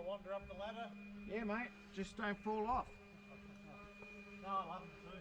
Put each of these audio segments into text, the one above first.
wander up the ladder? Yeah, mate, just don't fall off. No, I love them too.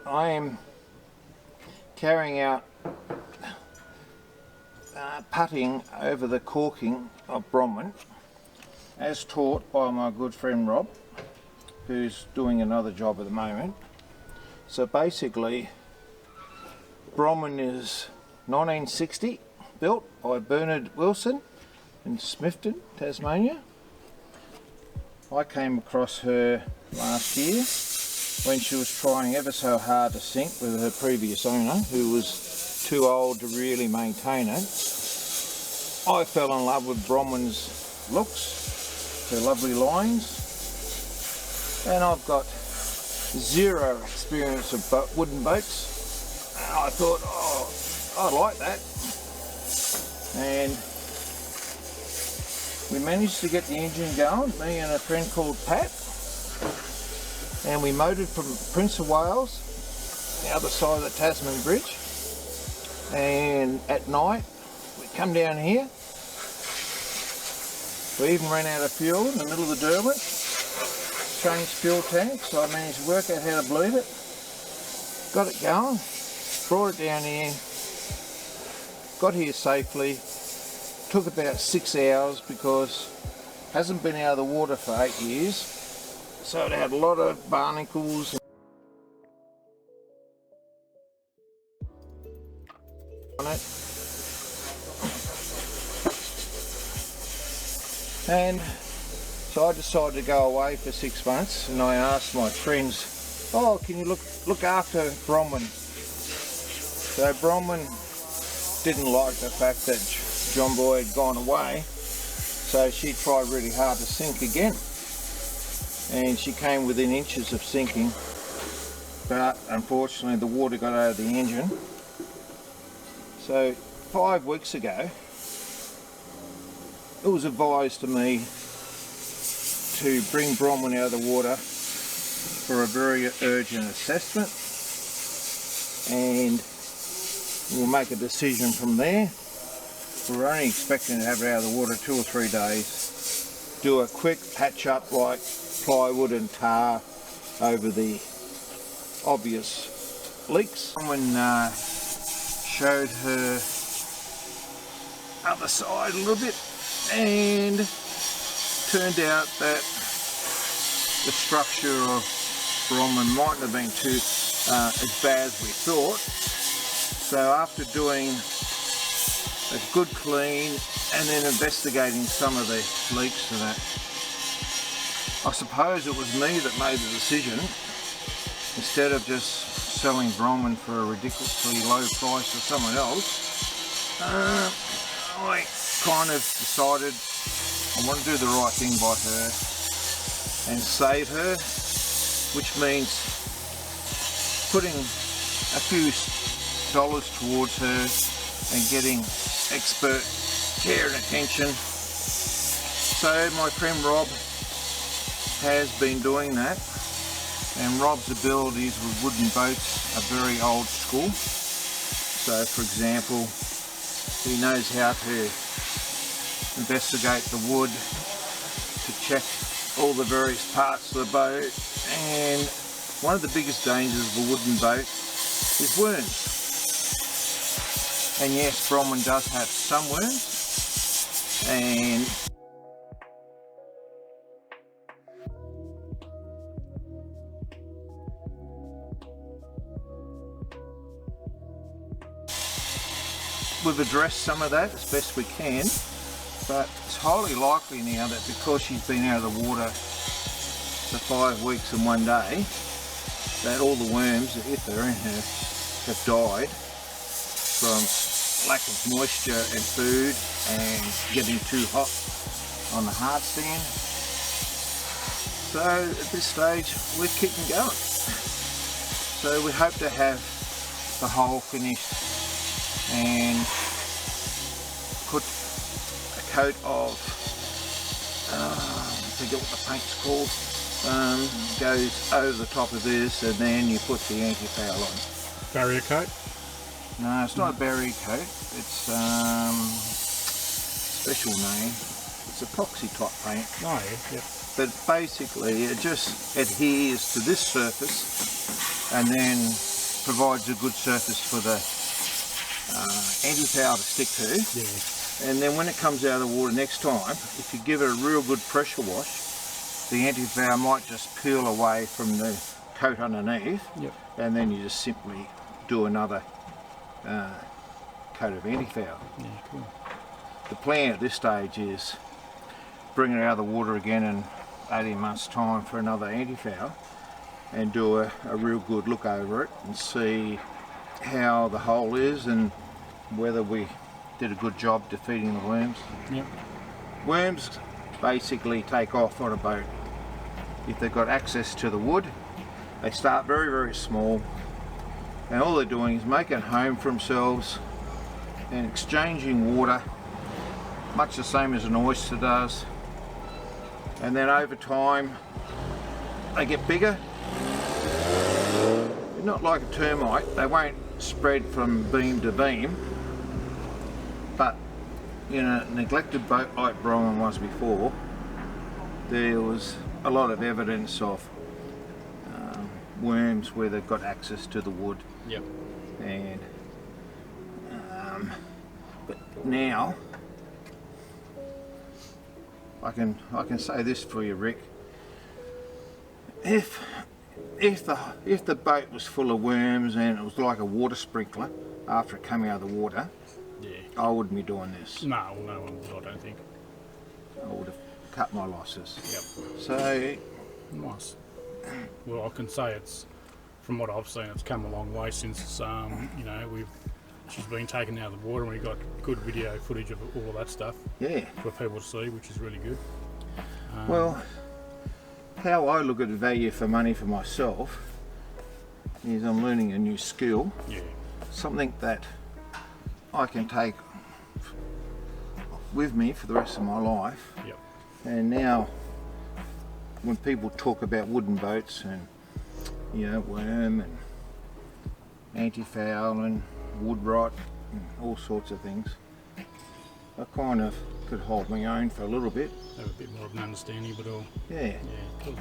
I am carrying out putting over the corking of Bronwyn as taught by my good friend Rob, who's doing another job at the moment. So basically Bronwyn is 1960, built by Bernard Wilson in Smithton, Tasmania. I came across her last year when she was trying ever so hard to sink with her previous owner, who was too old to really maintain it. I fell in love with Bronwyn's looks, her lovely lines, and I've got zero experience of wooden boats. And I thought, oh, I like that. And we managed to get the engine going, me and a friend called Pat. And we motored from Prince of Wales, the other side of the Tasman Bridge, and at night we come down here. We even ran out of fuel in the middle of the Derwent, changed fuel tanks, so I managed to work out how to bleed it, got it going, brought it down here, got here safely. Took about 6 hours because it hasn't been out of the water for 8 years. So it had a lot of barnacles on it. And so I decided to go away for 6 months, and I asked my friends, oh, can you look after Bronwyn? So Bronwyn didn't like the fact that John Boy had gone away, so she tried really hard to sink again. And she came within inches of sinking, but unfortunately the water got out of the engine. So 5 weeks ago it was advised to me to bring Bronwyn out of the water for a very urgent assessment, and we'll make a decision from there. We're only expecting to have it out of the water 2 or 3 days. Do a quick patch up like plywood and tar over the obvious leaks. Someone showed her other side a little bit, and turned out that the structure of Bronwyn mightn't have been too as bad as we thought. So after doing a good clean and then investigating some of the leaks to that, I suppose it was me that made the decision, instead of just selling Bromman for a ridiculously low price to someone else, I kind of decided I want to do the right thing by her and save her, which means putting a few dollars towards her and getting expert care and attention. So my friend Rob has been doing that, and Rob's abilities with wooden boats are very old school. So for example, he knows how to investigate the wood, to check all the various parts of the boat, and one of the biggest dangers of a wooden boat is worms. And yes, Bromman does have some worms, and we've addressed some of that as best we can, but it's highly likely now that because she's been out of the water for 5 weeks and 1 day, that all the worms, if they're in her, have died from lack of moisture and food and getting too hot on the hard stand. So at this stage we're keeping going. So we hope to have the hull finished and put a coat of, I forget what the paint's called, goes over the top of this, and then you put the anti-foul on. Barrier coat? No, it's not a barrier coat, it's special name. It's epoxy type paint. Oh yeah, yep. But basically it just adheres to this surface and then provides a good surface for the anti-foul to stick to. Yeah. And then when it comes out of the water next time, if you give it a real good pressure wash, the anti-foul might just peel away from the coat underneath. Yep. And then you just simply do another coat of anti-foul. Yeah, cool. The plan at this stage is bring it out of the water again in 18 months time for another anti-foul and do a real good look over it and see how the hole is and whether we did a good job defeating the worms. Yep. Worms basically take off on a boat. If they've got access to the wood, they start very, very small, and all they're doing is making a home for themselves and exchanging water, much the same as an oyster does. And then over time they get bigger. They're not like a termite, they won't spread from beam to beam, but in a neglected boat like Bromman was before, there was a lot of evidence of worms where they've got access to the wood. Yep. And but now I can say this for you, Rick. If the boat was full of worms and it was like a water sprinkler after it came out of the water, Yeah. I wouldn't be doing this. No, no one would, I don't think. I would have cut my losses. Yep. So Nice. Well, I can say it's, from what I've seen, it's come a long way since you know, she's been taken out of the water, and we got good video footage of all of that stuff yeah. for people to see, which is really good. Well, how I look at value for money for myself is I'm learning a new skill, Yeah. something that I can take with me for the rest of my life. Yep. And now when people talk about wooden boats and, you know, worm and anti-foul and wood rot and all sorts of things, I kind of could hold my own for a little bit. Have a bit more of an understanding of it all. Yeah. Yeah, cool.